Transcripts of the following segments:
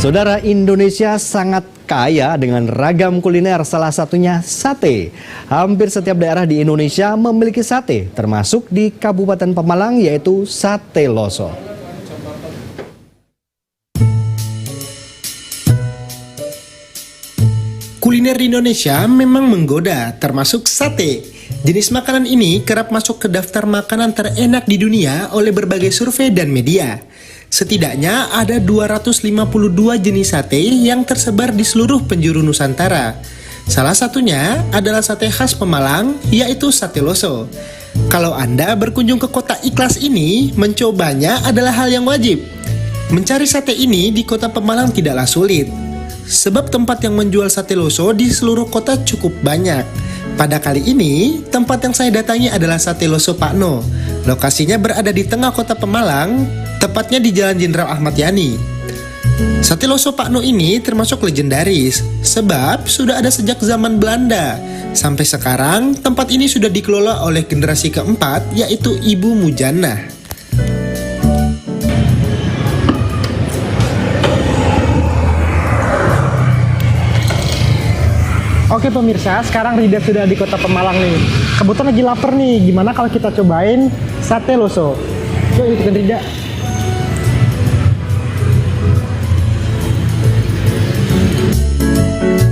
Saudara, Indonesia sangat kaya dengan ragam kuliner, salah satunya sate. Hampir setiap daerah di Indonesia memiliki sate, termasuk di Kabupaten Pemalang yaitu Sate Loso. Kuliner di Indonesia memang menggoda, termasuk sate. Jenis makanan ini kerap masuk ke daftar makanan terenak di dunia oleh berbagai survei dan media. Setidaknya ada 252 jenis sate yang tersebar di seluruh penjuru Nusantara. Salah satunya adalah sate khas Pemalang, yaitu Sate Loso. Kalau Anda berkunjung ke kota Iklas ini, mencobanya adalah hal yang wajib. Mencari sate ini di kota Pemalang tidaklah sulit, sebab tempat yang menjual Sate Loso di seluruh kota cukup banyak. Pada kali ini, tempat yang saya datangi adalah Sate Loso Pak No. Lokasinya berada di tengah kota Pemalang, tepatnya di Jalan Jenderal Ahmad Yani. Sate Loso Pak No ini termasuk legendaris, sebab sudah ada sejak zaman Belanda. Sampai sekarang, tempat ini sudah dikelola oleh generasi keempat, yaitu Ibu Mujana. Oke pemirsa, sekarang Rida sudah di kota Pemalang nih. Kebetulan lagi lapar nih, gimana kalau kita cobain Sate Loso? Yuk ikutin Rida.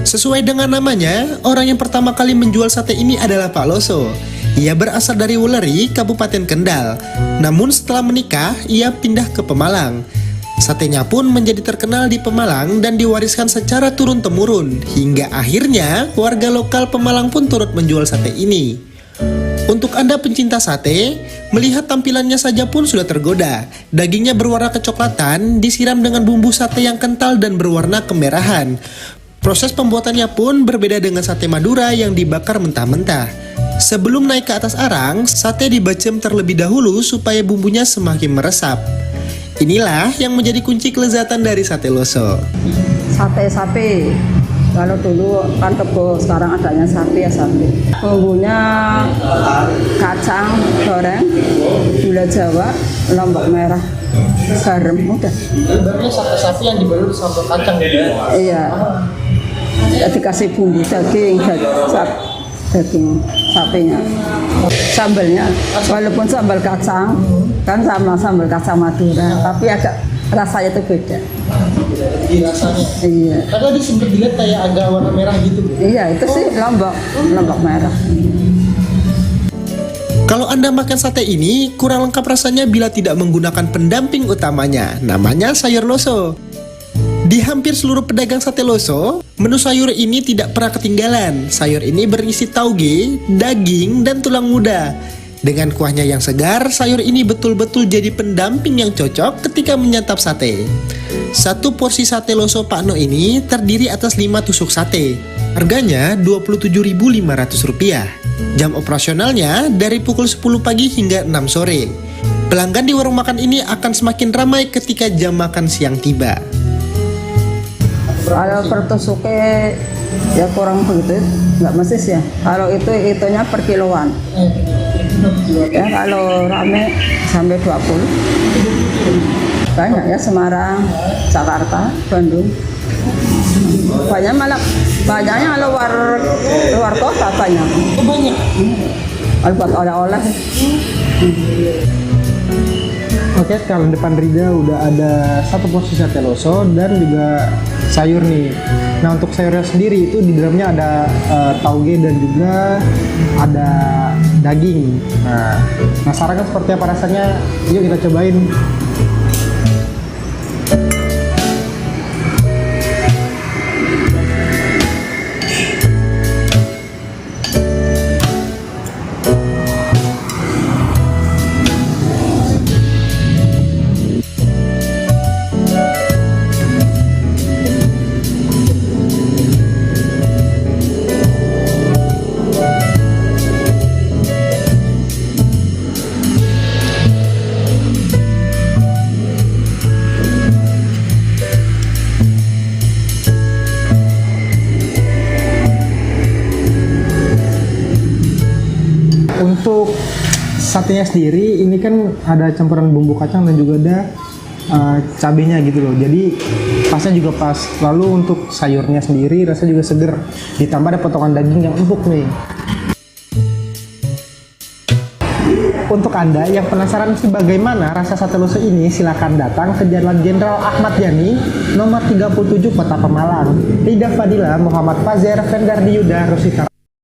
Sesuai dengan namanya, orang yang pertama kali menjual sate ini adalah Pak Loso. Ia berasal dari Wuleri, Kabupaten Kendal. Namun setelah menikah, ia pindah ke Pemalang. Satenya pun menjadi terkenal di Pemalang dan diwariskan secara turun-temurun, hingga akhirnya warga lokal Pemalang pun turut menjual sate ini. Untuk Anda pencinta sate, melihat tampilannya saja pun sudah tergoda. Dagingnya berwarna kecoklatan, disiram dengan bumbu sate yang kental dan berwarna kemerahan. Proses pembuatannya pun berbeda dengan sate Madura yang dibakar mentah-mentah. Sebelum naik ke atas arang, sate dibacem terlebih dahulu supaya bumbunya semakin meresap. Inilah yang menjadi kunci kelezatan dari Sate Loso. Sate sapi. Kalau dulu kan kebo, sekarang adanya sapi ya sapi. Bumbunya kacang goreng, gula Jawa, lombok merah, garam, udah. Ibaratnya sate sapi yang dibalut sambal kacang gitu. Iya. Ya, dikasih bumbu daging sapinya. Sambalnya, walaupun sambal kacang, kan sama sambal kacang Madura, tapi agak rasanya itu beda. Rasanya. Iya. Karena tadi sempat dilihat kayak agak warna merah gitu. Iya, itu sih lombok merah. Kalau Anda makan sate ini, kurang lengkap rasanya bila tidak menggunakan pendamping utamanya, namanya sayur loso. Di hampir seluruh pedagang Sate Loso, menu sayur ini tidak pernah ketinggalan. Sayur ini berisi tauge, daging, dan tulang muda. Dengan kuahnya yang segar, sayur ini betul-betul jadi pendamping yang cocok ketika menyantap sate. Satu porsi Sate Loso Pak No ini terdiri atas 5 tusuk sate. Harganya Rp25.500. Jam operasionalnya dari pukul 10 pagi hingga 6 sore. Pelanggan di warung makan ini akan semakin ramai ketika jam makan siang tiba. Kalau per tusuknya ya kurang begitu, nggak mesti sih ya. Kalau itunya per kiloan. Ya kalau rame sampai 20. Banyak ya Semarang, Jakarta, Bandung. Banyaknya luar kota banyak. Oh banyak. Kalau buat oleh-oleh. Oke, sekarang depan Rida udah ada satu porsi Sate Loso dan juga sayur nih. Nah untuk sayurnya sendiri itu di dalamnya ada tauge dan juga ada daging. Nah, penasaran kan seperti apa rasanya? Yuk kita cobain. Untuk satenya sendiri ini kan ada campuran bumbu kacang dan juga ada cabenya gitu loh. Jadi pasnya juga pas. Lalu untuk sayurnya sendiri rasanya juga seger, ditambah ada potongan daging yang empuk nih. Untuk Anda yang penasaran sih bagaimana rasa sate loso ini, silakan datang ke Jalan Jenderal Ahmad Yani, nomor 37 Kota Pemalang. Rida Fadila, Muhammad Fazer, Vendardi Yuda, Rosita.